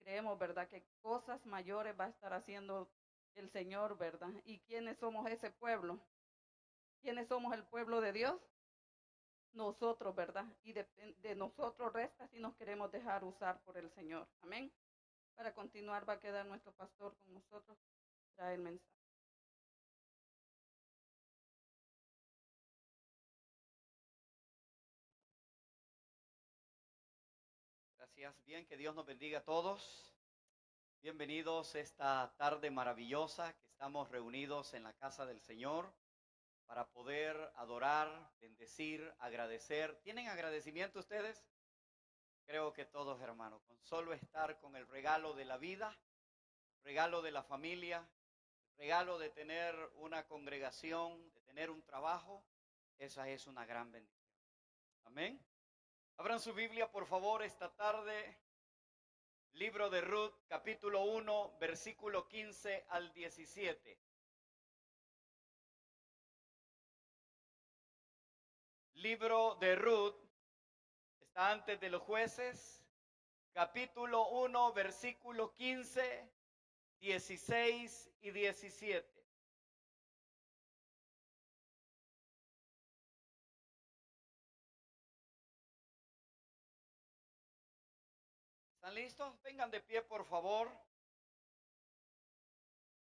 creemos, ¿verdad? Que cosas mayores va a estar haciendo el Señor, ¿verdad? ¿Y quiénes somos ese pueblo? ¿Quiénes somos el pueblo de Dios? Nosotros, ¿verdad? Y de nosotros resta si nos queremos dejar usar por el Señor. Amén. Para continuar va a quedar nuestro pastor con nosotros, trae el mensaje. Gracias. Bien, que Dios nos bendiga a todos. Bienvenidos esta tarde maravillosa que estamos reunidos en la casa del Señor para poder adorar, bendecir, agradecer. ¿Tienen agradecimiento ustedes? Creo que todos, hermanos, con solo estar con el regalo de la vida, regalo de la familia, regalo de tener una congregación, de tener un trabajo, esa es una gran bendición. Amén. Abran su Biblia, por favor, esta tarde. Libro de Ruth, capítulo 1, versículo 15 al 17. Libro de Ruth, está antes de los jueces, capítulo 1, versículo 15, 16 y 17. ¿Están listos? Vengan de pie, por favor.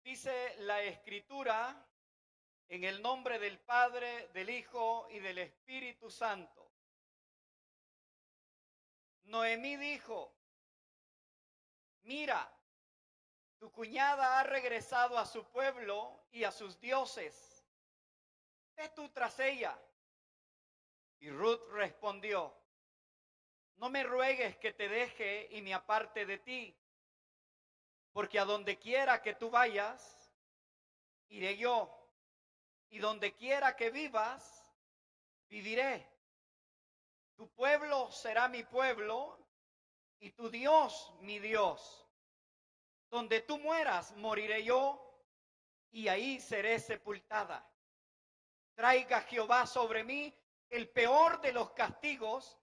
Dice la Escritura, en el nombre del Padre, del Hijo y del Espíritu Santo. Noemí dijo: mira, tu cuñada ha regresado a su pueblo y a sus dioses. Ve tú tras ella. Y Ruth respondió: no me ruegues que te deje y me aparte de ti, porque a donde quiera que tú vayas, iré yo, y donde quiera que vivas, viviré. Tu pueblo será mi pueblo, y tu Dios mi Dios. Donde tú mueras, moriré yo, y ahí seré sepultada. Traiga Jehová sobre mí el peor de los castigos,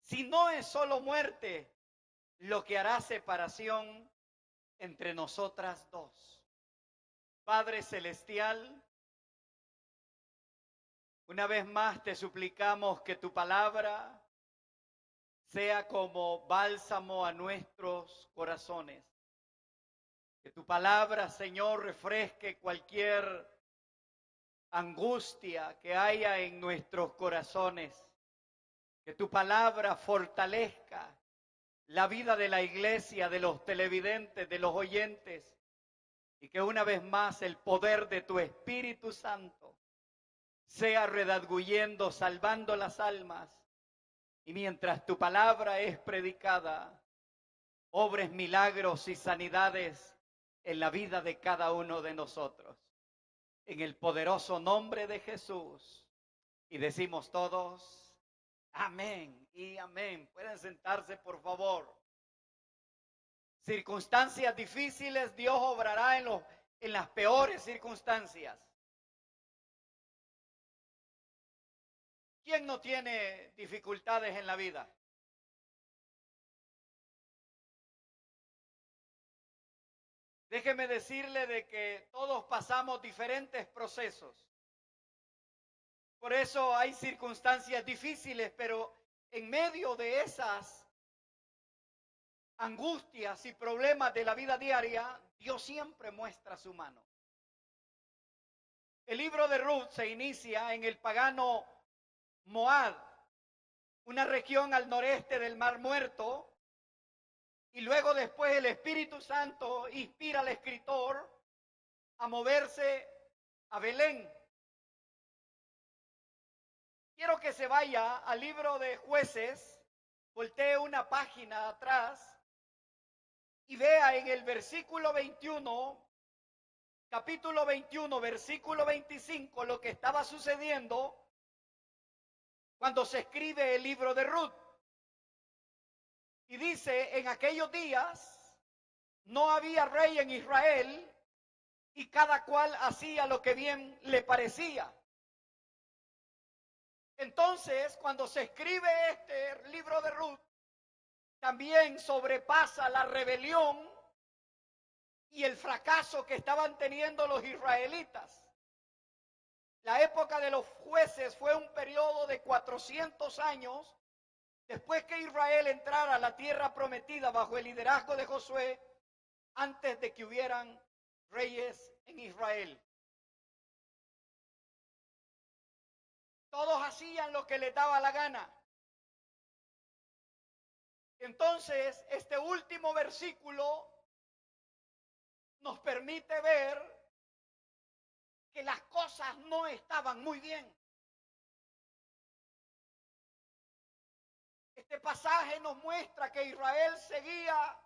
si no es solo muerte, lo que hará separación entre nosotras dos. Padre celestial, una vez más te suplicamos que tu palabra sea como bálsamo a nuestros corazones. Que tu palabra, Señor, refresque cualquier angustia que haya en nuestros corazones. Que tu palabra fortalezca la vida de la iglesia, de los televidentes, de los oyentes. Y que una vez más el poder de tu Espíritu Santo sea redarguyendo, salvando las almas. Y mientras tu palabra es predicada, obres milagros y sanidades en la vida de cada uno de nosotros. En el poderoso nombre de Jesús. Y decimos todos, amén y amén. Pueden sentarse, por favor. Circunstancias difíciles, Dios obrará en las peores circunstancias. ¿Quién no tiene dificultades en la vida? Déjeme decirle de que todos pasamos diferentes procesos. Por eso hay circunstancias difíciles, pero en medio de esas angustias y problemas de la vida diaria, Dios siempre muestra su mano. El libro de Ruth se inicia en el pagano Moab, una región al noreste del Mar Muerto, y luego después el Espíritu Santo inspira al escritor a moverse a Belén. Quiero que se vaya al libro de Jueces, voltee una página atrás y vea en el versículo 21, capítulo 21, versículo 25, lo que estaba sucediendo cuando se escribe el libro de Ruth. Y dice, en aquellos días no había rey en Israel y cada cual hacía lo que bien le parecía. Entonces, cuando se escribe este libro de Ruth, también sobrepasa la rebelión y el fracaso que estaban teniendo los israelitas. La época de los jueces fue un periodo de 400 años después que Israel entrara a la tierra prometida bajo el liderazgo de Josué, antes de que hubieran reyes en Israel. Todos hacían lo que les daba la gana. Entonces, este último versículo nos permite ver que las cosas no estaban muy bien. Este pasaje nos muestra que Israel seguía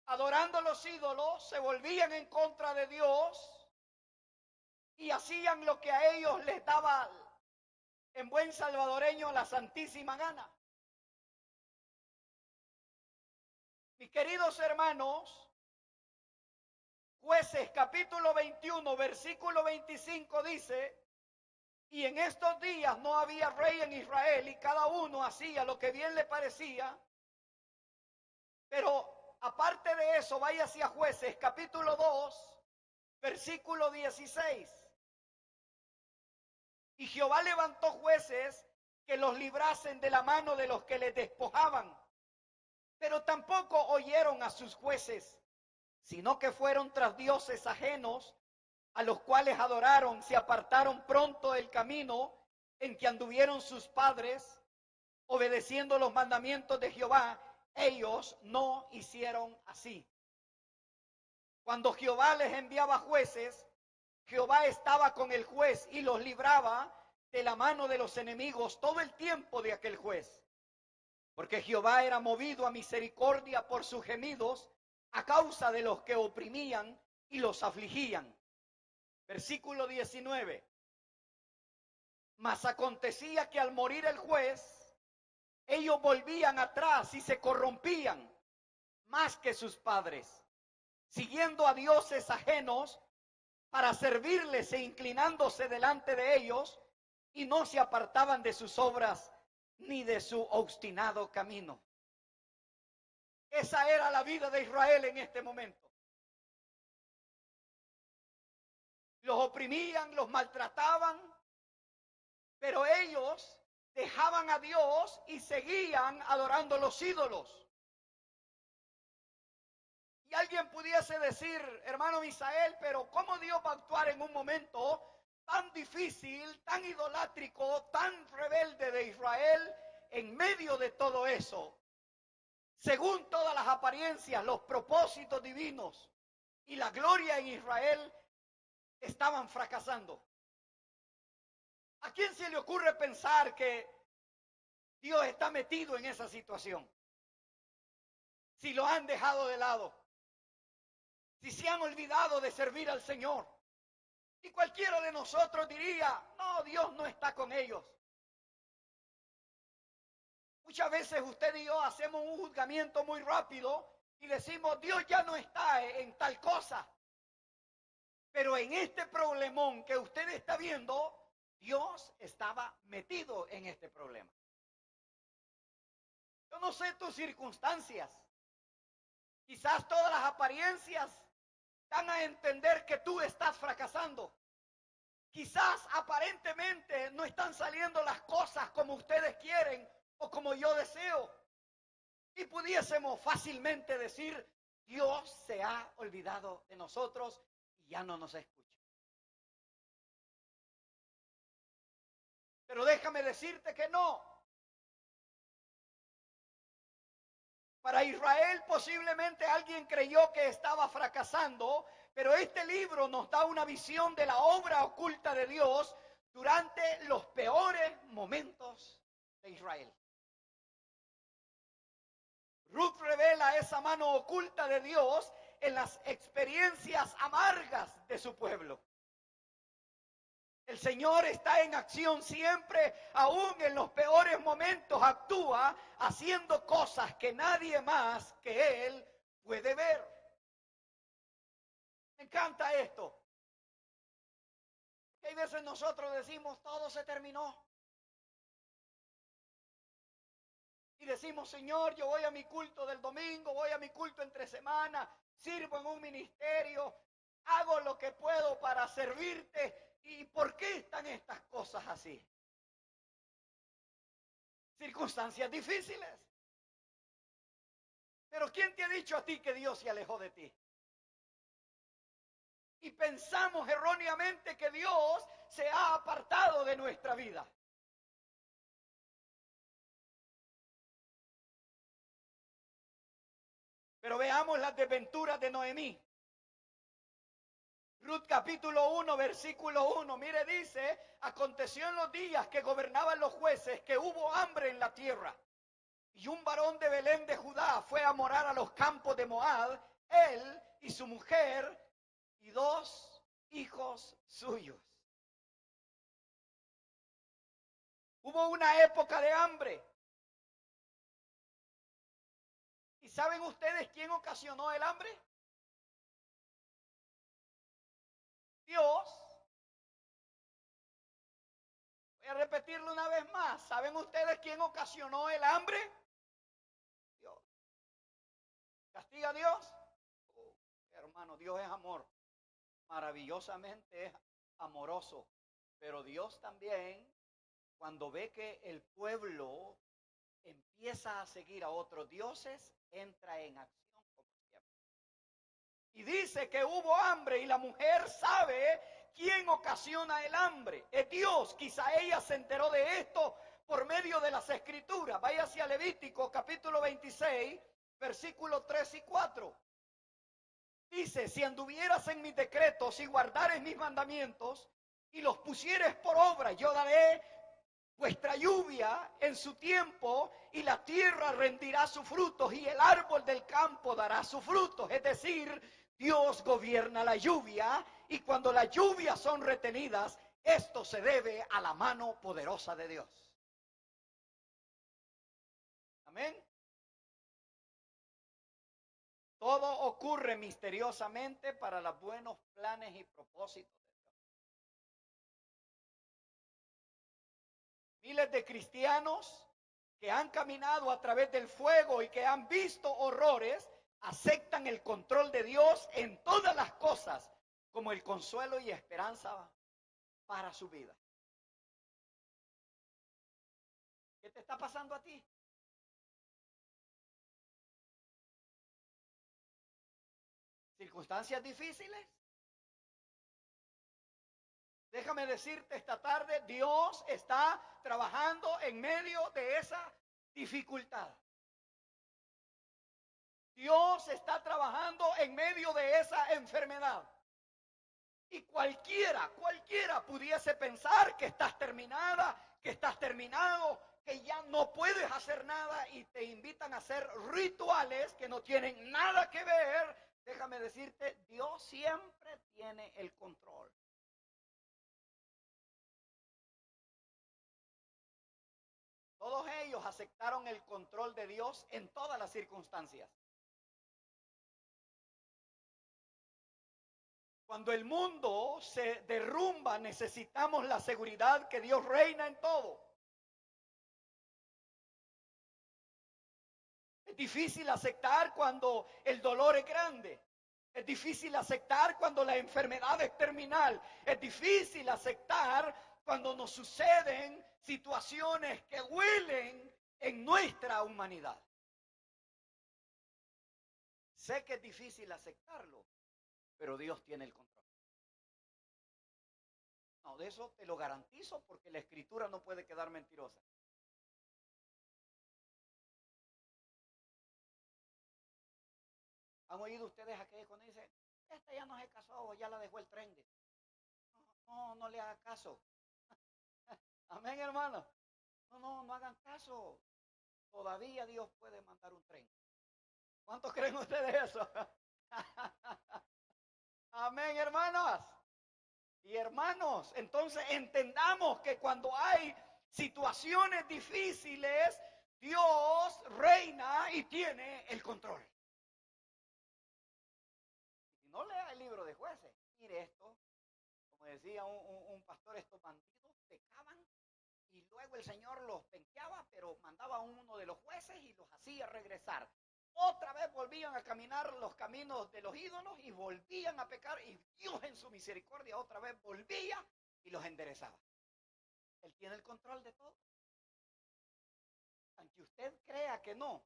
adorando los ídolos, se volvían en contra de Dios y hacían lo que a ellos les daba, en buen salvadoreño, la santísima gana. Mis queridos hermanos, Jueces capítulo 21, versículo 25 dice: y en estos días no había rey en Israel y cada uno hacía lo que bien le parecía. Pero aparte de eso, vaya hacia Jueces capítulo 2, versículo 16. Y Jehová levantó jueces que los librasen de la mano de los que les despojaban. Pero tampoco oyeron a sus jueces, sino que fueron tras dioses ajenos, a los cuales adoraron, se apartaron pronto del camino en que anduvieron sus padres, obedeciendo los mandamientos de Jehová. Ellos no hicieron así. Cuando Jehová les enviaba jueces, Jehová estaba con el juez y los libraba de la mano de los enemigos todo el tiempo de aquel juez. Porque Jehová era movido a misericordia por sus gemidos a causa de los que oprimían y los afligían. Versículo 19. Mas acontecía que al morir el juez, ellos volvían atrás y se corrompían más que sus padres, siguiendo a dioses ajenos para servirles e inclinándose delante de ellos, y no se apartaban de sus obras ni de su obstinado camino. Esa era la vida de Israel en este momento. Los oprimían, los maltrataban, pero ellos dejaban a Dios y seguían adorando los ídolos. Y alguien pudiese decir: hermano Misael, pero ¿cómo Dios va a actuar en un momento tan difícil, tan idolátrico, tan rebelde de Israel en medio de todo eso? Según todas las apariencias, los propósitos divinos y la gloria en Israel estaban fracasando. ¿A quién se le ocurre pensar que Dios está metido en esa situación? Si lo han dejado de lado, si se han olvidado de servir al Señor. Y cualquiera de nosotros diría: no, Dios no está con ellos. Muchas veces usted y yo hacemos un juzgamiento muy rápido y decimos: Dios ya no está en tal cosa. Pero en este problemón que usted está viendo, Dios estaba metido en este problema. Yo no sé tus circunstancias. Quizás todas las apariencias dan a entender que tú estás fracasando. Quizás aparentemente no están saliendo las cosas como ustedes quieren o como yo deseo. Y pudiésemos fácilmente decir: Dios se ha olvidado de nosotros y ya no nos escucha. Pero déjame decirte que no. Para Israel posiblemente alguien creyó que estaba fracasando, pero este libro nos da una visión de la obra oculta de Dios durante los peores momentos de Israel. Ruth revela esa mano oculta de Dios en las experiencias amargas de su pueblo. El Señor está en acción siempre, aún en los peores momentos actúa haciendo cosas que nadie más que Él puede ver. Me encanta esto. Hay veces nosotros decimos: todo se terminó. Y decimos, Señor, yo voy a mi culto del domingo, voy a mi culto entre semana, sirvo en un ministerio, hago lo que puedo para servirte. ¿Y por qué están estas cosas así? Circunstancias difíciles. Pero ¿quién te ha dicho a ti que Dios se alejó de ti? Y pensamos erróneamente que Dios se ha apartado de nuestra vida. Pero veamos las desventuras de Noemí. Ruth capítulo 1, versículo 1. Mire, dice, aconteció en los días que gobernaban los jueces que hubo hambre en la tierra. Y un varón de Belén de Judá fue a morar a los campos de Moab, él y su mujer y 2 hijos suyos. Hubo una época de hambre. ¿Y saben ustedes quién ocasionó el hambre? Dios. Voy a repetirlo una vez más. ¿Saben ustedes quién ocasionó el hambre? Dios. ¿Castiga a Dios? Hermano, Dios es amor. Maravillosamente es amoroso. Pero Dios también, cuando ve que el pueblo empieza a seguir a otros dioses, entra en acción como siempre. Y dice que hubo hambre y la mujer sabe quién ocasiona el hambre. Es Dios. Quizá ella se enteró de esto por medio de las escrituras. Vaya hacia Levítico capítulo 26, versículos 3 y 4. Dice, si anduvieras en mis decretos y guardares mis mandamientos y los pusieres por obra, yo daré vuestra lluvia en su tiempo y la tierra rendirá sus frutos y el árbol del campo dará sus frutos. Es decir, Dios gobierna la lluvia y cuando las lluvias son retenidas, esto se debe a la mano poderosa de Dios. Amén. Todo ocurre misteriosamente para los buenos planes y propósitos de Dios. Miles de cristianos que han caminado a través del fuego y que han visto horrores, aceptan el control de Dios en todas las cosas como el consuelo y esperanza para su vida. ¿Qué te está pasando a ti? ¿Circunstancias difíciles? Déjame decirte esta tarde, Dios está trabajando en medio de esa dificultad. Dios está trabajando en medio de esa enfermedad. Y cualquiera pudiese pensar que estás terminada, que estás terminado, que ya no puedes hacer nada y te invitan a hacer rituales que no tienen nada que ver. Déjame decirte, Dios siempre tiene el control. Todos ellos aceptaron el control de Dios en todas las circunstancias. Cuando el mundo se derrumba, necesitamos la seguridad que Dios reina en todo. Es difícil aceptar cuando el dolor es grande. Es difícil aceptar cuando la enfermedad es terminal. Es difícil aceptar cuando nos suceden situaciones que huelen en nuestra humanidad. Sé que es difícil aceptarlo, pero Dios tiene el control. No, de eso te lo garantizo porque la escritura no puede quedar mentirosa. ¿Han oído ustedes aquellos cuando dicen, esta ya no se casó, ya la dejó el tren? No le haga caso. Amén, hermano. No hagan caso. Todavía Dios puede mandar un tren. ¿Cuántos creen ustedes eso? Amén, hermanos. Y hermanos, entonces entendamos que cuando hay situaciones difíciles, Dios reina y tiene el control. Si no lea el libro de Jueces, mire esto, como decía un pastor, estos bandidos pecaban y luego el Señor los penqueaba, pero mandaba a uno de los jueces y los hacía regresar. Otra vez volvían a caminar los caminos de los ídolos y volvían a pecar, y Dios en su misericordia otra vez volvía y los enderezaba. Él tiene el control de todo. Aunque usted crea que no,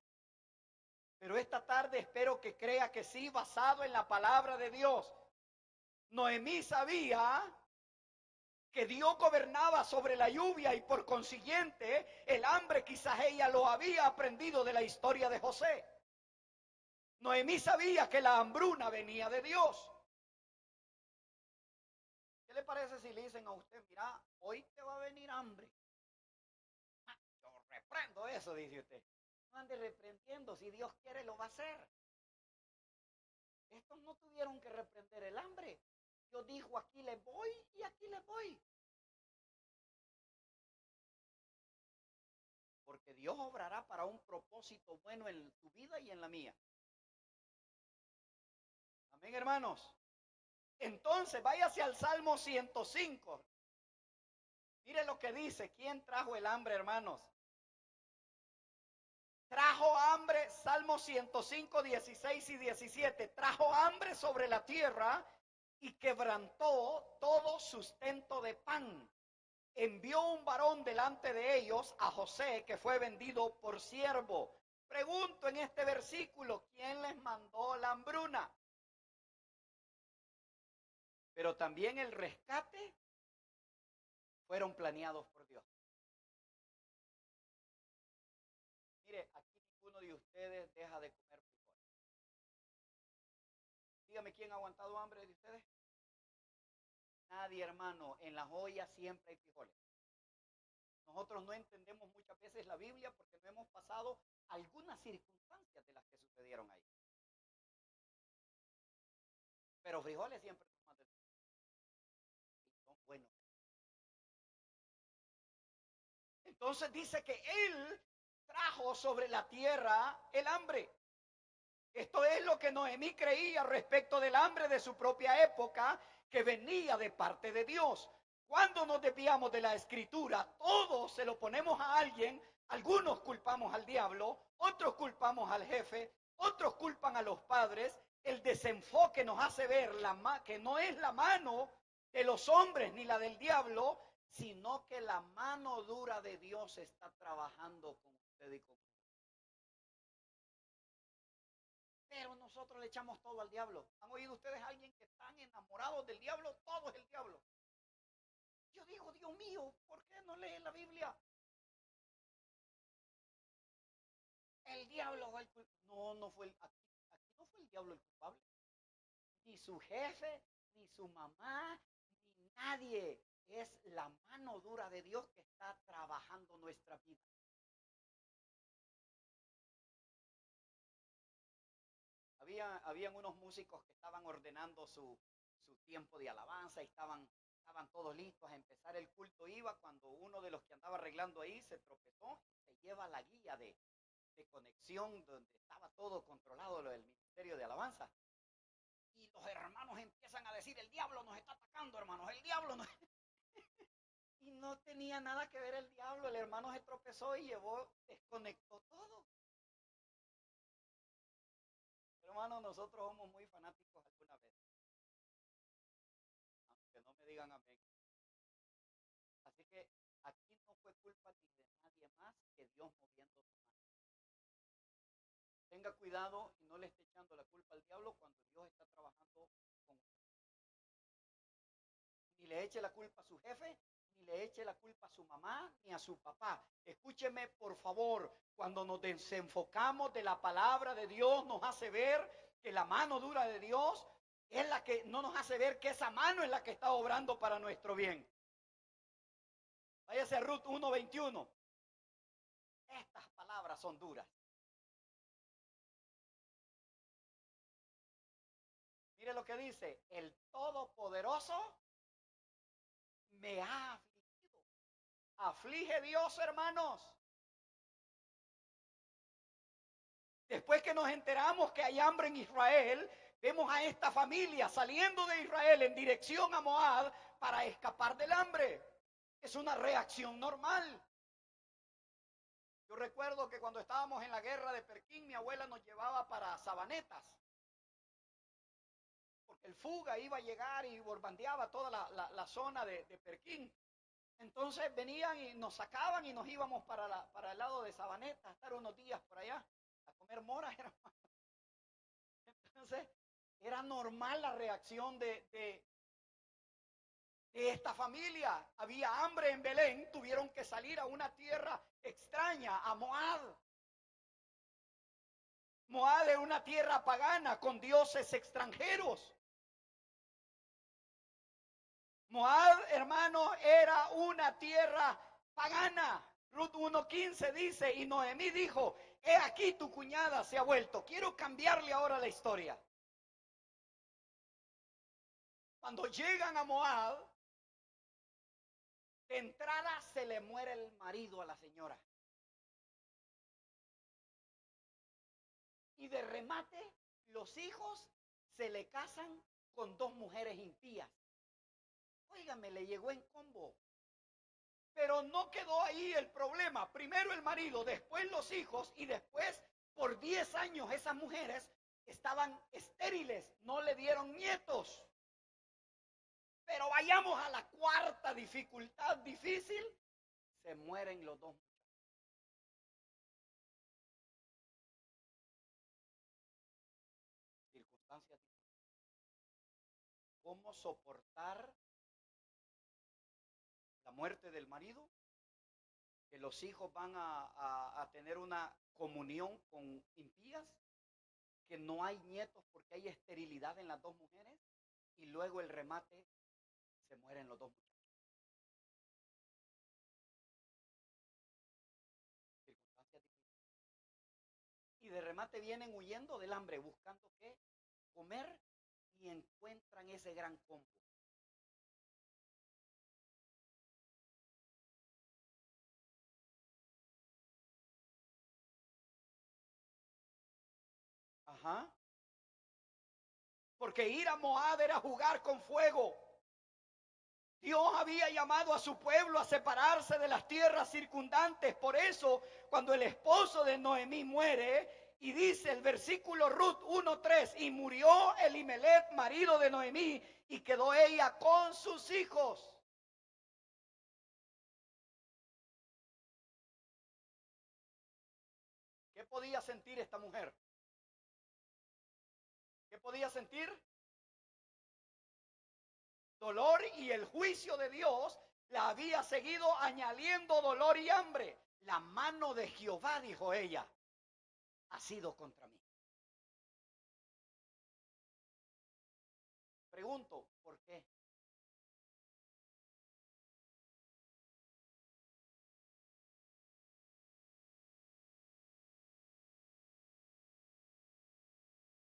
pero esta tarde espero que crea que sí, basado en la palabra de Dios. Noemí sabía que Dios gobernaba sobre la lluvia y por consiguiente el hambre quizás ella lo había aprendido de la historia de José. Noemí sabía que la hambruna venía de Dios. ¿Qué le parece si le dicen a usted, mira, hoy te va a venir hambre? Yo reprendo eso, dice usted. No ande reprendiendo, si Dios quiere lo va a hacer. Estos no tuvieron que reprender el hambre. Dios dijo, aquí les voy y aquí les voy. Porque Dios obrará para un propósito bueno en tu vida y en la mía. Amén, hermanos. Entonces, váyase al Salmo 105. Mire lo que dice. ¿Quién trajo el hambre, hermanos? Trajo hambre, Salmo 105, 16 y 17. Trajo hambre sobre la tierra y quebrantó todo sustento de pan. Envió un varón delante de ellos, a José, que fue vendido por siervo. Pregunto en este versículo, ¿quién les mandó la hambruna? Pero también el rescate fueron planeados por Dios. Mire, aquí ninguno de ustedes deja de comer frijoles. Dígame, ¿quién ha aguantado hambre de ustedes? Nadie, hermano. En las ollas siempre hay frijoles. Nosotros no entendemos muchas veces la Biblia porque no hemos pasado algunas circunstancias de las que sucedieron ahí. Pero frijoles siempre son más de y son buenos. Entonces dice que Él trajo sobre la tierra el hambre. Esto es lo que Noemí creía respecto del hambre de su propia época, que venía de parte de Dios. Cuando nos desviamos de la escritura, todos se lo ponemos a alguien. Algunos culpamos al diablo, otros culpamos al jefe, otros culpan a los padres. El desenfoque nos hace ver que no es la mano de los hombres ni la del diablo, sino que la mano dura de Dios está trabajando con usted y con usted. Pero nosotros le echamos todo al diablo. ¿Han oído ustedes a alguien que están enamorados del diablo? Todo es el diablo. Yo digo, Dios mío, ¿por qué no lee la Biblia? El diablo fue el culpable. No, no fue aquí no fue el diablo el culpable. Ni su jefe, ni su mamá, ni nadie. Es la mano dura de Dios que está trabajando nuestra vida. Habían unos músicos que estaban ordenando su tiempo de alabanza y estaban todos listos a empezar el culto. Iba cuando uno de los que andaba arreglando ahí se tropezó, se lleva la guía de conexión donde estaba todo controlado, lo del ministerio de alabanza. Y los hermanos empiezan a decir, el diablo nos está atacando, hermanos, el diablo nos... Y no tenía nada que ver el diablo, el hermano se tropezó y desconectó todo. Hermanos, nosotros somos muy fanáticos alguna vez. Aunque no me digan amén. Así que aquí no fue culpa ni de nadie más que Dios moviendo su mano. Tenga cuidado y no le esté echando la culpa al diablo cuando Dios está trabajando con usted. Ni le eche la culpa a su jefe, ni le eche la culpa a su mamá, ni a su papá. Escúcheme, por favor, cuando nos desenfocamos de la palabra de Dios, nos hace ver que la mano dura de Dios es la que no nos hace ver que esa mano es la que está obrando para nuestro bien. Váyase a Ruth 1:21. Estas palabras son duras. Mire lo que dice, el Todopoderoso me ha afligido. Aflige Dios, hermanos. Después que nos enteramos que hay hambre en Israel, vemos a esta familia saliendo de Israel en dirección a Moab para escapar del hambre. Es una reacción normal. Yo recuerdo que cuando estábamos en la guerra de Perquín, mi abuela nos llevaba para Sabanetas, porque el Fuga iba a llegar y bombardeaba toda la zona de Perquín. Entonces venían y nos sacaban y nos íbamos para el lado de Sabanetas, a estar unos días por allá, a comer moras. Entonces era normal la reacción de esta familia. Había hambre en Belén, tuvieron que salir a una tierra extraña, a Moab. Moab es una tierra pagana con dioses extranjeros. Moab, hermano, era una tierra pagana. Ruth 1:15 dice, y Noemí dijo, he aquí tu cuñada se ha vuelto. Quiero cambiarle ahora la historia. Cuando llegan a Moab, de entrada se le muere el marido a la señora. Y de remate, los hijos se le casan con dos mujeres impías. Óigame, le llegó en combo. Pero no quedó ahí el problema. Primero el marido, después los hijos y después por 10 años esas mujeres estaban estériles, no le dieron nietos. Pero vayamos a la cuarta dificultad difícil, se mueren los dos. Circunstancias difíciles. ¿Cómo soportar la muerte del marido? Que los hijos van a tener una comunión con impías, que no hay nietos porque hay esterilidad en las dos mujeres, y luego el remate, se mueren los dos muchachos. Circunstancias difíciles. Y de remate vienen huyendo del hambre, buscando qué comer, y encuentran ese gran combo. Ajá. Porque ir a Moab era jugar con fuego. Dios había llamado a su pueblo a separarse de las tierras circundantes. Por eso, cuando el esposo de Noemí muere, y dice el versículo Ruth 1:3, y murió Elimelech, marido de Noemí, y quedó ella con sus hijos. ¿Qué podía sentir esta mujer? ¿Qué podía sentir? Dolor, y el juicio de Dios la había seguido añadiendo dolor y hambre. La mano de Jehová, dijo ella, ha sido contra mí. Pregunto, ¿por qué?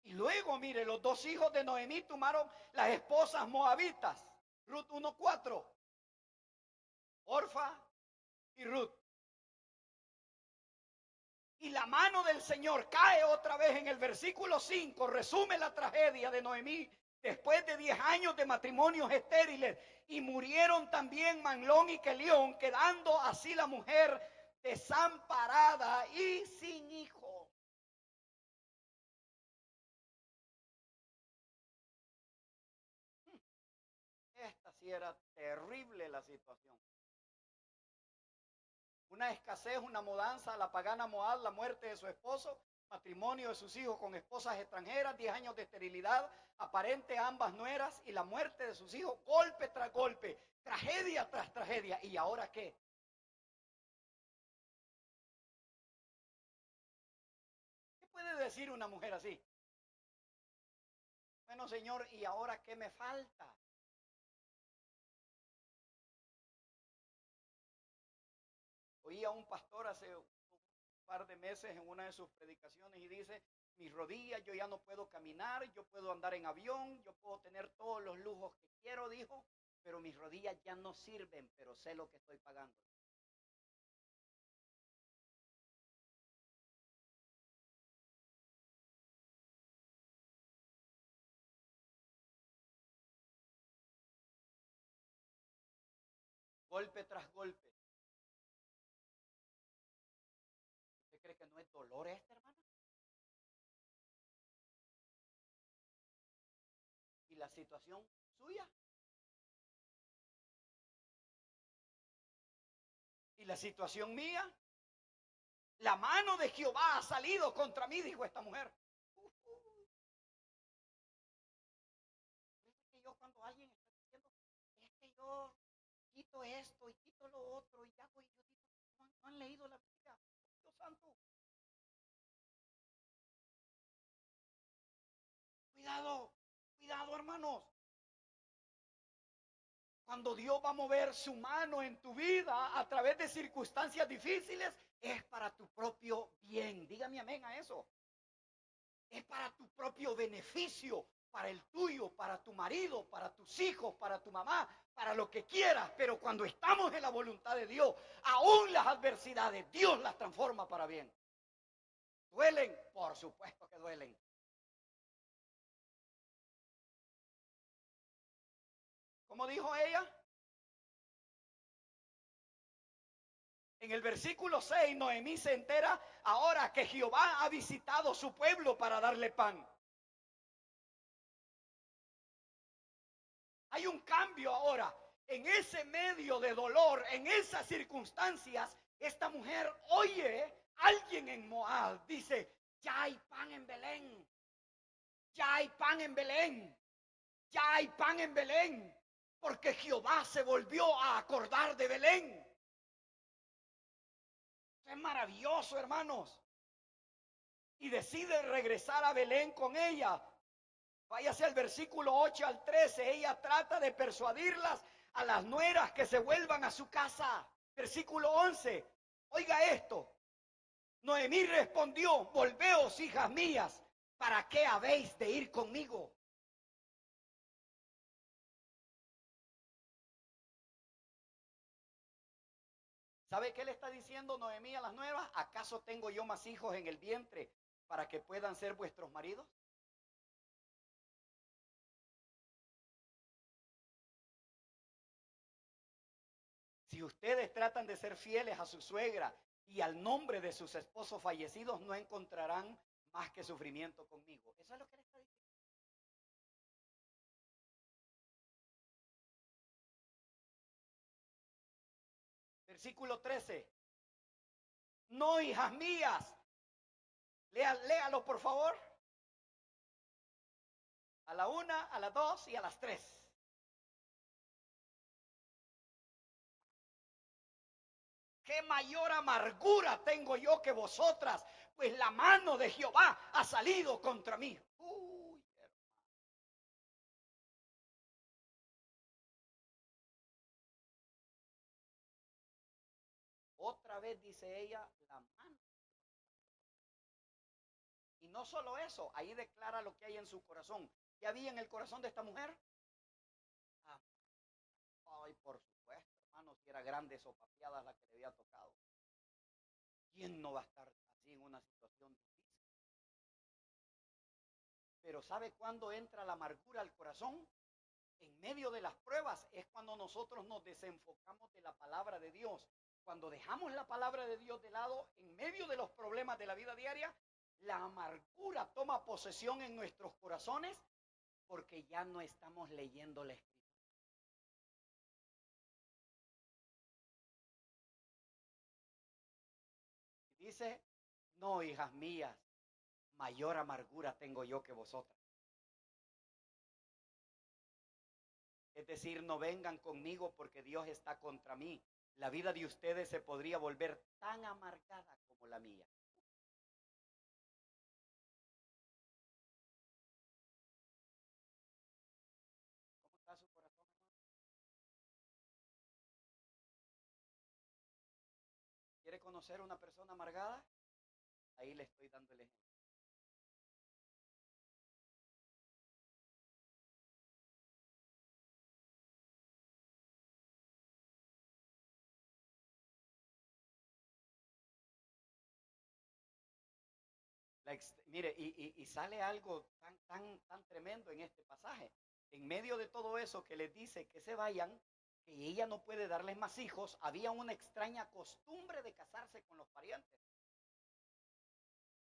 Y luego, mire, los dos hijos de Noemí tomaron las esposas moabitas. Ruth 1:4. Orfa y Ruth. Y la mano del Señor cae otra vez en el versículo 5. Resume la tragedia de Noemí después de 10 años de matrimonios estériles. Y murieron también Manlón y Kelión, quedando así la mujer desamparada y sin hijo. Esta sí era terrible la situación. Una escasez, una mudanza a la pagana Moab, la muerte de su esposo, matrimonio de sus hijos con esposas extranjeras, 10 años de esterilidad aparente a ambas nueras y la muerte de sus hijos, golpe tras golpe, tragedia tras tragedia. ¿Y ahora qué? ¿Qué puede decir una mujer así? Bueno, Señor, ¿y ahora qué me falta? Oí a un pastor hace un par de meses en una de sus predicaciones y dice, mis rodillas, yo ya no puedo caminar, yo puedo andar en avión, yo puedo tener todos los lujos que quiero, dijo, pero mis rodillas ya no sirven, pero sé lo que estoy pagando. golpe tras golpe. ¿Usted cree que no es dolor este, hermano? ¿Y la situación suya? ¿Y la situación mía? La mano de Jehová ha salido contra mí, dijo esta mujer. Es que yo cuando alguien está diciendo, es que yo quito esto y quito lo otro y hago, y yo digo, no han leído la Biblia. Dios santo. Cuidado, cuidado, hermanos. Cuando Dios va a mover su mano en tu vida a través de circunstancias difíciles, es para tu propio bien. Dígame amén a eso. Es para tu propio beneficio, para el tuyo, para tu marido, para tus hijos, para tu mamá, para lo que quieras. Pero cuando estamos en la voluntad de Dios, aún las adversidades, Dios las transforma para bien. ¿Duelen? Por supuesto que duelen. ¿Cómo dijo ella? En el versículo 6, Noemí se entera ahora que Jehová ha visitado su pueblo para darle pan. Hay un cambio ahora. En ese medio de dolor, en esas circunstancias, esta mujer oye a alguien en Moab. Dice, ya hay pan en Belén. Ya hay pan en Belén. Ya hay pan en Belén. Porque Jehová se volvió a acordar de Belén. Es maravilloso, hermanos. Y decide regresar a Belén con ella. Váyase al versículo 8 al 13. Ella trata de persuadirlas a las nueras que se vuelvan a su casa. Versículo 11. Oiga esto. Noemí respondió, volveos, hijas mías, ¿para qué habéis de ir conmigo? ¿Sabe qué le está diciendo Noemí a las nuevas? ¿Acaso tengo yo más hijos en el vientre para que puedan ser vuestros maridos? Si ustedes tratan de ser fieles a su suegra y al nombre de sus esposos fallecidos, no encontrarán más que sufrimiento conmigo. Eso es lo que le está diciendo. Versículo 13. No, hijas mías. Léalo, por favor. A la 1, a las 2 y a las 3. ¿Qué mayor amargura tengo yo que vosotras? Pues la mano de Jehová ha salido contra mí. Uy, hermano. Otra vez dice ella, la mano. Y no solo eso, ahí declara lo que hay en su corazón. ¿Qué había en el corazón de esta mujer? Ah, ay, por supuesto, hermano, si era grande sopapeada la que le había tocado. ¿Quién no va a estar así en una situación difícil? Pero ¿sabe cuándo entra la amargura al corazón? En medio de las pruebas es cuando nosotros nos desenfocamos de la palabra de Dios. Cuando dejamos la palabra de Dios de lado, en medio de los problemas de la vida diaria, la amargura toma posesión en nuestros corazones porque ya no estamos leyendo la Escritura. Y dice, no, hijas mías, mayor amargura tengo yo que vosotras. Es decir, no vengan conmigo porque Dios está contra mí. La vida de ustedes se podría volver tan amargada como la mía. ¿Cómo está su corazón, hermano? ¿Quiere conocer a una persona amargada? Ahí le estoy dando el ejemplo. Mire, y sale algo tan tremendo en este pasaje. En medio de todo eso que les dice que se vayan, que ella no puede darles más hijos, había una extraña costumbre de casarse con los parientes.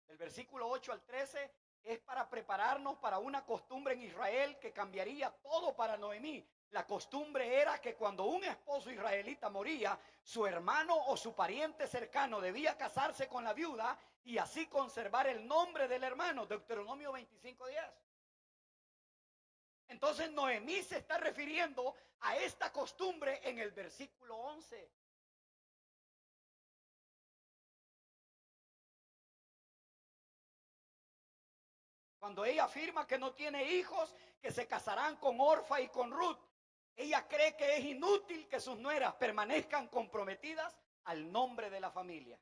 Del versículo 8 al 13 es para prepararnos para una costumbre en Israel que cambiaría todo para Noemí. La costumbre era que cuando un esposo israelita moría, su hermano o su pariente cercano debía casarse con la viuda y así conservar el nombre del hermano. Deuteronomio 25:10. Entonces Noemí se está refiriendo a esta costumbre en el versículo 11. Cuando ella afirma que no tiene hijos, que se casarán con Orfa y con Ruth, ella cree que es inútil que sus nueras permanezcan comprometidas al nombre de la familia.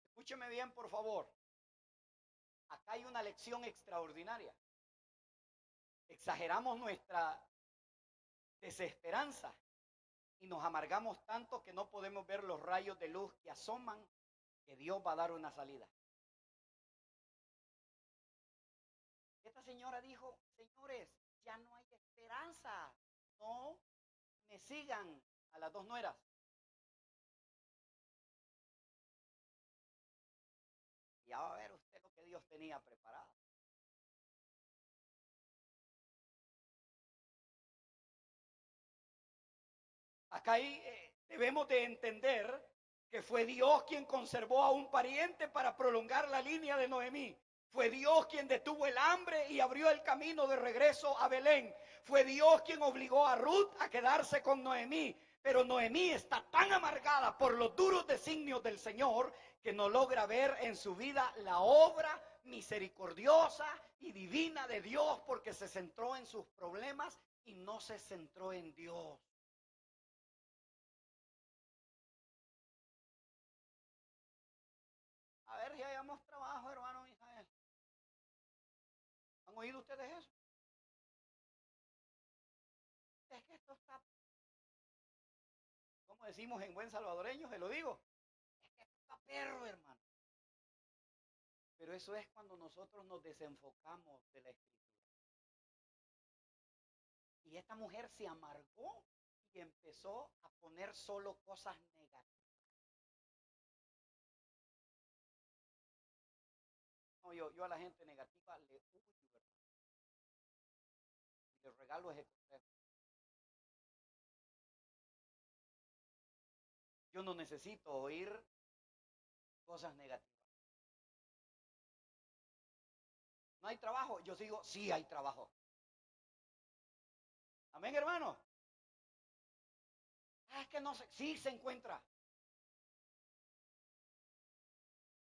Escúcheme bien, por favor. Acá hay una lección extraordinaria. Exageramos nuestra desesperanza y nos amargamos tanto que no podemos ver los rayos de luz que asoman, que Dios va a dar una salida. Esta señora dijo, señores, ya no hay esperanza, no me sigan a las dos nueras. Ya va a ver usted lo que Dios tenía preparado. Acá debemos de entender que fue Dios quien conservó a un pariente para prolongar la línea de Noemí. Fue Dios quien detuvo el hambre y abrió el camino de regreso a Belén. Fue Dios quien obligó a Ruth a quedarse con Noemí. Pero Noemí está tan amargada por los duros designios del Señor que no logra ver en su vida la obra misericordiosa y divina de Dios porque se centró en sus problemas y no se centró en Dios. A ver si hayamos trabajo, hermano Misael. ¿Han oído ustedes eso? Es que esto está, como decimos en buen salvadoreño, se lo digo, es que esto está perro, hermano. Pero eso es cuando nosotros nos desenfocamos de la escritura. Y esta mujer se amargó y empezó a poner solo cosas negativas. No, yo a la gente negativa le huyo, ¿verdad? Y le regalo ese consejo. Yo no necesito oír cosas negativas. ¿No hay trabajo? Yo digo, sí hay trabajo. Amén, hermano. Es que no sé, sí se encuentra.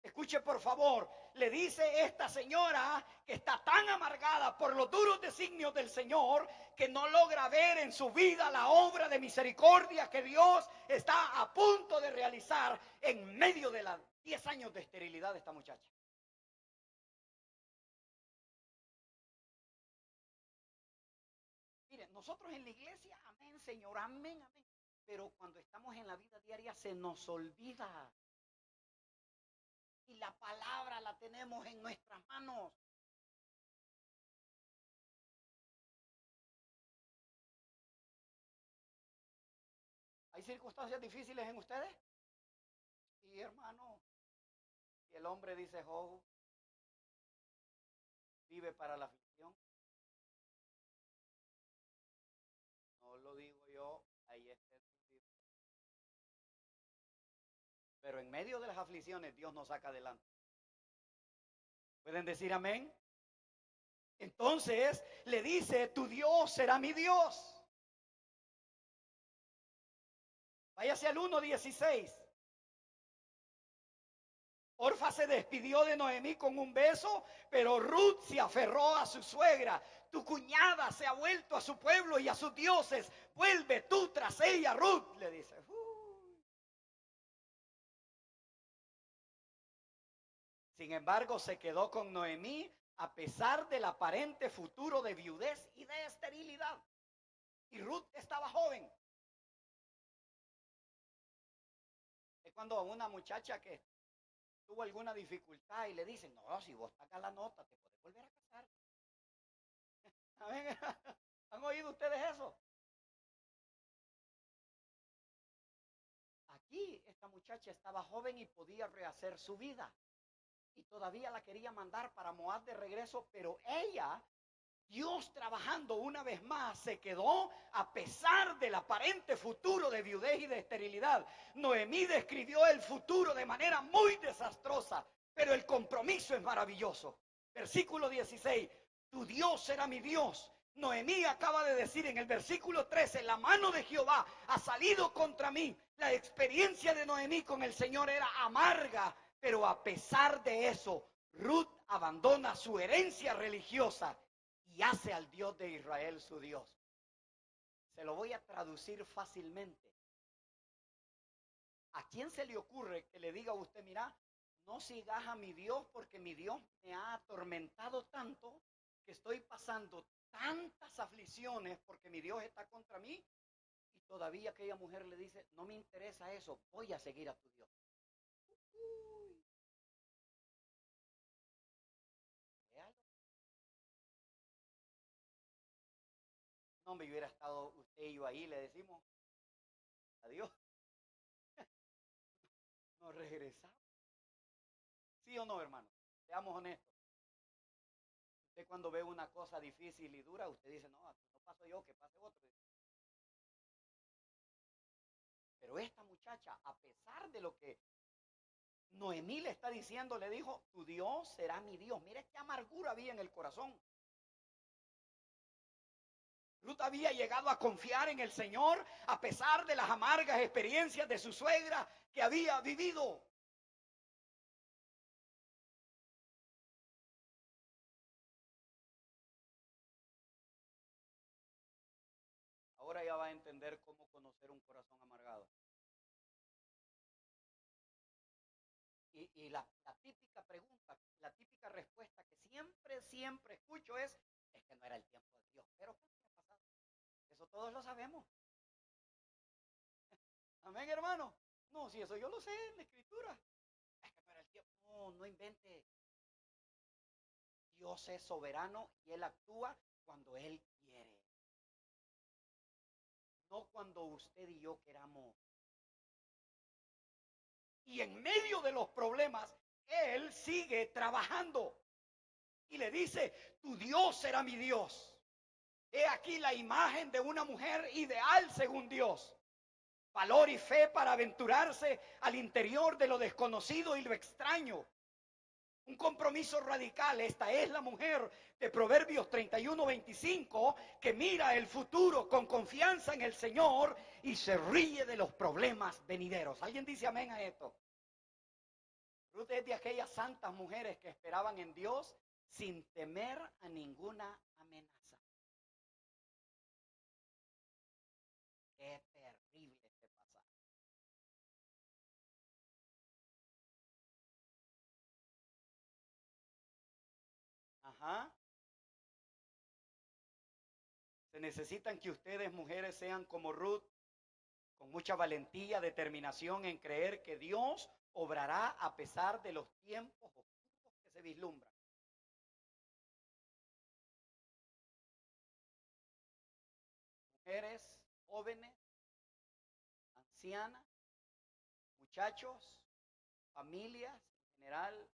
Escuche por favor, le dice esta señora que está tan amargada por los duros designios del Señor que no logra ver en su vida la obra de misericordia que Dios está a punto de realizar en medio de los 10 años de esterilidad de esta muchacha. Miren, nosotros en la iglesia, amén, Señor, amén, amén. Pero cuando estamos en la vida diaria se nos olvida. Y la palabra la tenemos en nuestras manos. ¿Hay circunstancias difíciles en ustedes? Sí, hermano. Y el hombre dice, oh, vive para la aflicción. No lo digo yo, ahí está escrito. Pero en medio de las aflicciones Dios nos saca adelante. ¿Pueden decir amén? Entonces le dice, tu Dios será mi Dios. Váyase al 1:16. Orfa se despidió de Noemí con un beso, pero Ruth se aferró a su suegra. Tu cuñada se ha vuelto a su pueblo y a sus dioses. Vuelve tú tras ella, Ruth, le dice. Sin embargo, se quedó con Noemí a pesar del aparente futuro de viudez y de esterilidad. Y Ruth estaba joven. Es cuando a una muchacha que tuvo alguna dificultad y le dicen, no, si vos sacas la nota, te puedes volver a casar. Amén. ¿Han oído ustedes eso? Aquí esta muchacha estaba joven y podía rehacer su vida. Y todavía la quería mandar para Moab de regreso, pero ella, Dios trabajando una vez más, se quedó a pesar del aparente futuro de viudez y de esterilidad. Noemí describió el futuro de manera muy desastrosa, pero el compromiso es maravilloso. Versículo 16, tu Dios será mi Dios. Noemí acaba de decir en el versículo 13, la mano de Jehová ha salido contra mí. La experiencia de Noemí con el Señor era amarga, pero a pesar de eso, Ruth abandona su herencia religiosa y hace al Dios de Israel su Dios. Se lo voy a traducir fácilmente. ¿A quién se le ocurre que le diga a usted, mira, no sigas a mi Dios porque mi Dios me ha atormentado tanto que estoy pasando tantas aflicciones porque mi Dios está contra mí? Y todavía aquella mujer le dice, no me interesa eso, voy a seguir a tu Dios. Uy, véalo. No me hubiera estado usted y yo ahí, le decimos, adiós, nos regresamos. ¿Sí o no, hermano? Seamos honestos. Usted cuando ve una cosa difícil y dura, usted dice, no, aquí no paso yo, que pase otro. Pero esta muchacha, a pesar de lo que Noemí le está diciendo, le dijo, tu Dios será mi Dios. Mire qué amargura había en el corazón. Ruth había llegado a confiar en el Señor a pesar de las amargas experiencias de su suegra que había vivido. Ahora ya va a entender cómo conocer un corazón amargado. Y la típica pregunta, la típica respuesta que siempre escucho es que no era el tiempo de Dios. Pero ¿qué ha pasado? Eso todos lo sabemos. Amén, hermano. No, si eso yo lo sé en la escritura. Es que no era el tiempo. No, no invente. Dios es soberano y Él actúa cuando Él quiere. No cuando usted y yo queramos. Y en medio de los problemas, Él sigue trabajando. Y le dice, tu Dios será mi Dios. He aquí la imagen de una mujer ideal según Dios. Valor y fe para aventurarse al interior de lo desconocido y lo extraño. Un compromiso radical. Esta es la mujer de Proverbios 31:25 que mira el futuro con confianza en el Señor y se ríe de los problemas venideros. ¿Alguien dice amén a esto? Ruth es de aquellas santas mujeres que esperaban en Dios sin temer a ninguna amenaza. Qué terrible este pasaje. Ajá. Se necesitan que ustedes, mujeres, sean como Ruth, con mucha valentía, determinación en creer que Dios obrará a pesar de los tiempos oscuros que se vislumbran. Mujeres, jóvenes, ancianas, muchachos, familias en general,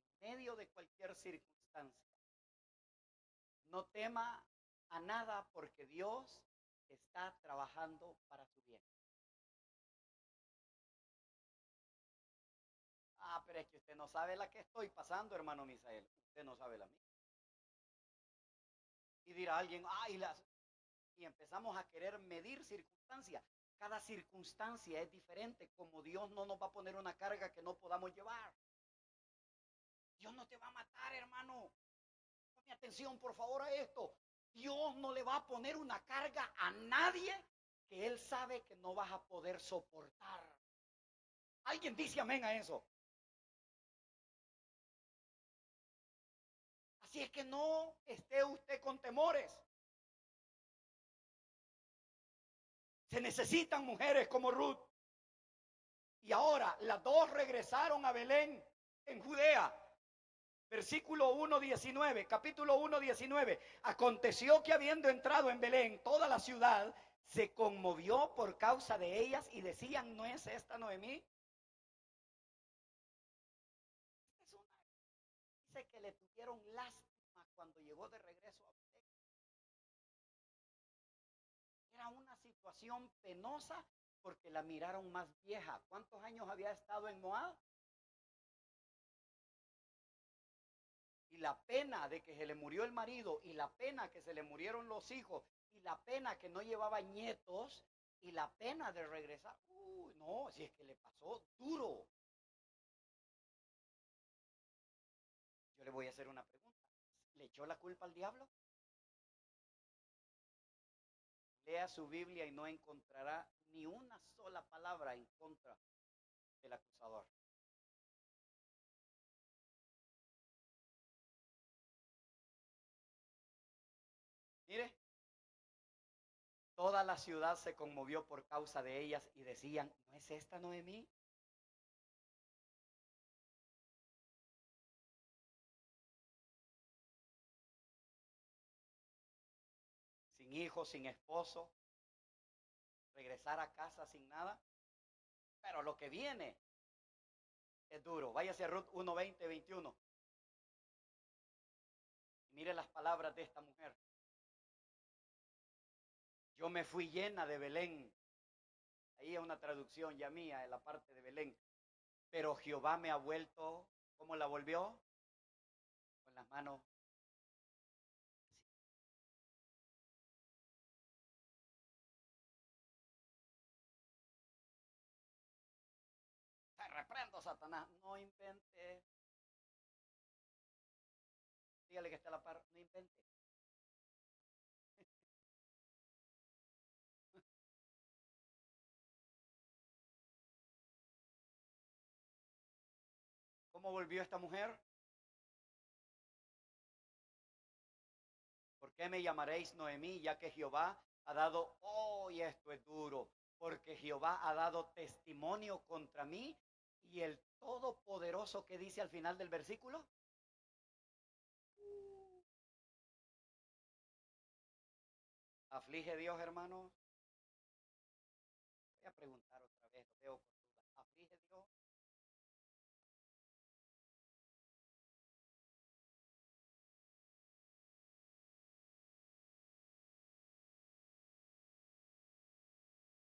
en medio de cualquier circunstancia. No tema a nada porque Dios está trabajando para su bien. Ah, pero es que usted no sabe la que estoy pasando, hermano Misael. Usted no sabe la mía. Y dirá alguien, ay, y empezamos a querer medir circunstancias. Cada circunstancia es diferente, como Dios no nos va a poner una carga que no podamos llevar. Dios no te va a matar, hermano. Pone atención, por favor, a esto. Dios no le va a poner una carga a nadie que Él sabe que no vas a poder soportar. ¿Alguien dice amén a eso? Así es que no esté usted con temores. Se necesitan mujeres como Ruth. Y ahora las dos regresaron a Belén, en Judea. Versículo 1:19, capítulo 1:19. Aconteció que habiendo entrado en Belén, toda la ciudad se conmovió por causa de ellas y decían, ¿no es esta Noemí? Es una, dice que le tuvieron lástima cuando llegó de regreso a Belén. Era una situación penosa porque la miraron más vieja. ¿Cuántos años había estado en Moab? Y la pena de que se le murió el marido, y la pena que se le murieron los hijos, y la pena que no llevaba nietos, y la pena de regresar. No, si es que le pasó duro. Yo le voy a hacer una pregunta. ¿Le echó la culpa al diablo? Lea su Biblia y no encontrará ni una sola palabra en contra del acusador. Mire, toda la ciudad se conmovió por causa de ellas y decían, ¿no es esta Noemí? Sin hijos, sin esposo, regresar a casa sin nada. Pero lo que viene es duro. Váyase a Ruth 1:20-21. Mire las palabras de esta mujer. Yo me fui llena de Belén. Ahí es una traducción ya mía en la parte de Belén. Pero Jehová me ha vuelto, ¿cómo la volvió? Con las manos. Te reprendo, Satanás. No invente. Dígale que está a la par. No invente. ¿Cómo volvió esta mujer? ¿Por qué me llamaréis Noemí, ya que Jehová ha dado, y esto es duro, porque Jehová ha dado testimonio contra mí y el Todopoderoso que dice al final del versículo? ¿Aflige Dios, hermanos? Voy a preguntar otra vez, lo veo con duda. ¿Aflige Dios?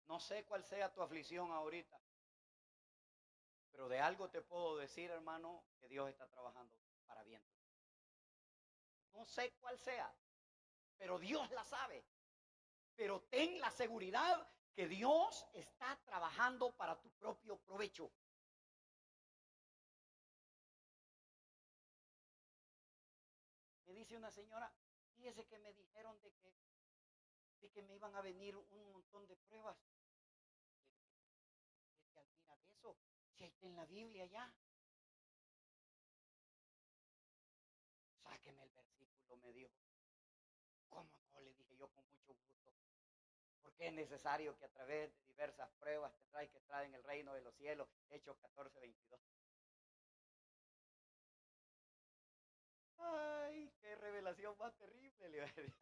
No sé cuál sea tu aflicción ahorita, pero de algo te puedo decir, hermano, que Dios está trabajando para bien. No sé cuál sea, pero Dios la sabe. Pero ten la seguridad que Dios está trabajando para tu propio provecho. Me dice una señora, fíjese que me dijeron de que me iban a venir un montón de pruebas. Mira de eso, si ahí está en la Biblia ya. Sáqueme el versículo, me dijo. ¿Cómo no? Le dije yo con mucho gusto. Porque es necesario que a través de diversas pruebas tendráis que entrar en el reino de los cielos. Hechos 14:22. Ay, qué revelación más terrible, le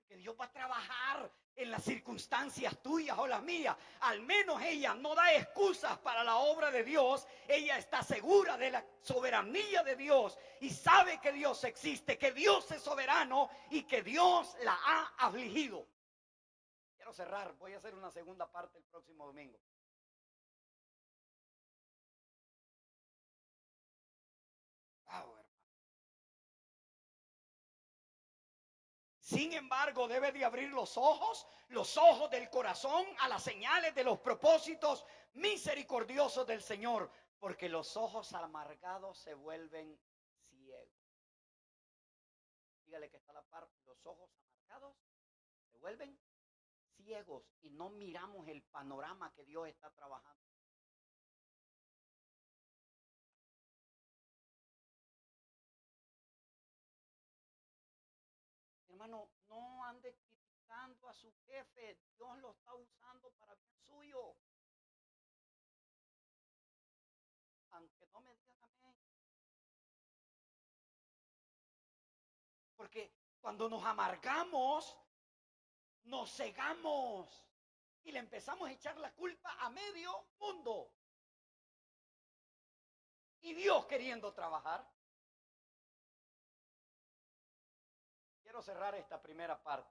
que Dios va a trabajar en las circunstancias tuyas o las mías. Al menos ella no da excusas para la obra de Dios. Ella está segura de la soberanía de Dios y sabe que Dios existe, que Dios es soberano y que Dios la ha afligido. Quiero cerrar, voy a hacer una segunda parte el próximo domingo. Wow, hermano. Sin embargo, debe de abrir los ojos del corazón a las señales de los propósitos misericordiosos del Señor, porque los ojos amargados se vuelven ciegos. Dígale que está a la par, los ojos amargados se vuelven ciegos y no miramos el panorama que Dios está trabajando. Hermano, no ande criticando a su jefe, Dios lo está usando para bien suyo. Aunque no me digan amén. que cuando nos amargamos, nos cegamos y le empezamos a echar la culpa a medio mundo. Y Dios queriendo trabajar. Quiero cerrar esta primera parte.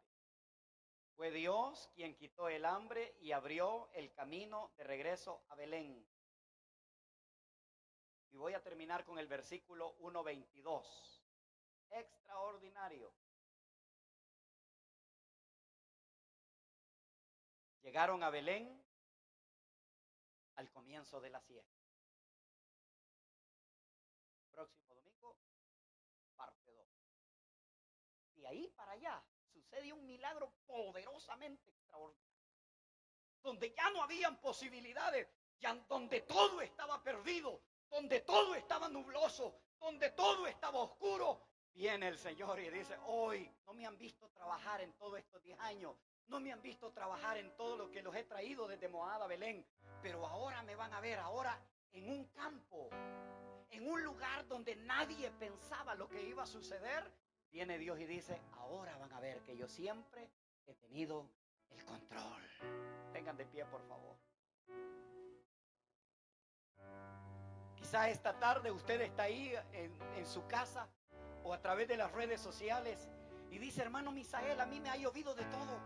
Fue Dios quien quitó el hambre y abrió el camino de regreso a Belén. Y voy a terminar con el versículo 1:22. Extraordinario. Llegaron a Belén al comienzo de la siesta. Próximo domingo, parte 2. De ahí para allá sucede un milagro poderosamente extraordinario, donde ya no habían posibilidades, ya donde todo estaba perdido, donde todo estaba nubloso, donde todo estaba oscuro. Viene el Señor y dice: hoy no me han visto trabajar en todos estos 10 años, no me han visto trabajar en todo lo que los he traído desde Moab a Belén, pero ahora me van a ver, ahora en un campo, en un lugar donde nadie pensaba lo que iba a suceder. Viene Dios y dice: ahora van a ver que yo siempre he tenido el control. Vengan de pie, por favor. Quizá esta tarde usted está ahí en su casa o a través de las redes sociales y dice: hermano Misael, a mí me ha llovido de todo.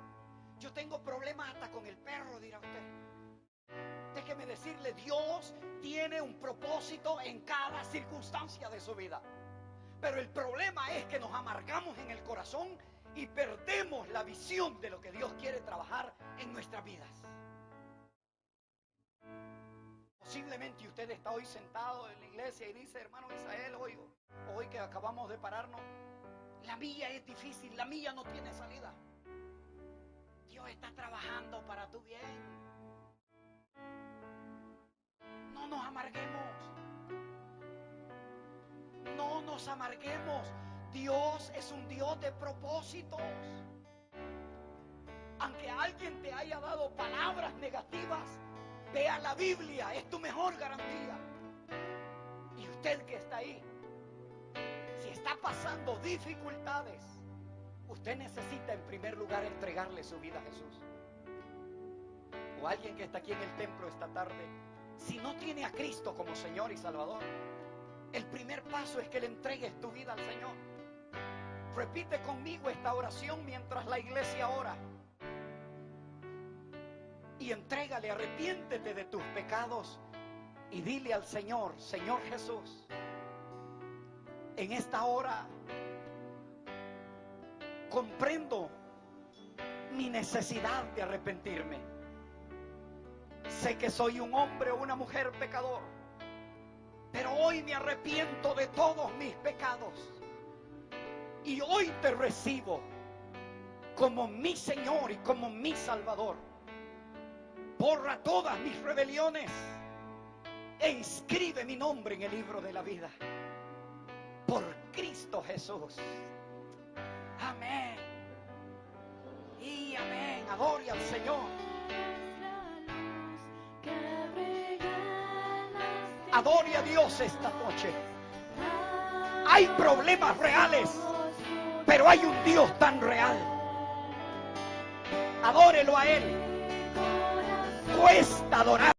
Yo tengo problemas hasta con el perro, dirá usted. Déjeme decirle, Dios tiene un propósito en cada circunstancia de su vida. Pero el problema es que nos amargamos en el corazón y perdemos la visión de lo que Dios quiere trabajar en nuestras vidas. Posiblemente usted está hoy sentado en la iglesia y dice: hermano Misael, hoy que acabamos de pararnos, la milla es difícil, la milla no tiene salida. Dios está trabajando para tu bien. No nos amarguemos. No nos amarguemos. Dios es un Dios de propósitos. Aunque alguien te haya dado palabras negativas, vea la Biblia, es tu mejor garantía. Y usted que está ahí, si está pasando dificultades, usted necesita en primer lugar entregarle su vida a Jesús. O alguien que está aquí en el templo esta tarde, si no tiene a Cristo como Señor y Salvador, el primer paso es que le entregues tu vida al Señor. Repite conmigo esta oración mientras la iglesia ora. Y entrégale, arrepiéntete de tus pecados y dile al Señor: Señor Jesús, en esta hora comprendo mi necesidad de arrepentirme. Sé que soy un hombre o una mujer pecador, pero hoy me arrepiento de todos mis pecados y hoy te recibo como mi Señor y como mi Salvador. Borra todas mis rebeliones e inscribe mi nombre en el libro de la vida. Por Cristo Jesús. Amén. Y amén. Adore al Señor. Adore a Dios esta noche. Hay problemas reales, pero hay un Dios tan real. Adórelo a Él. Cuesta adorar.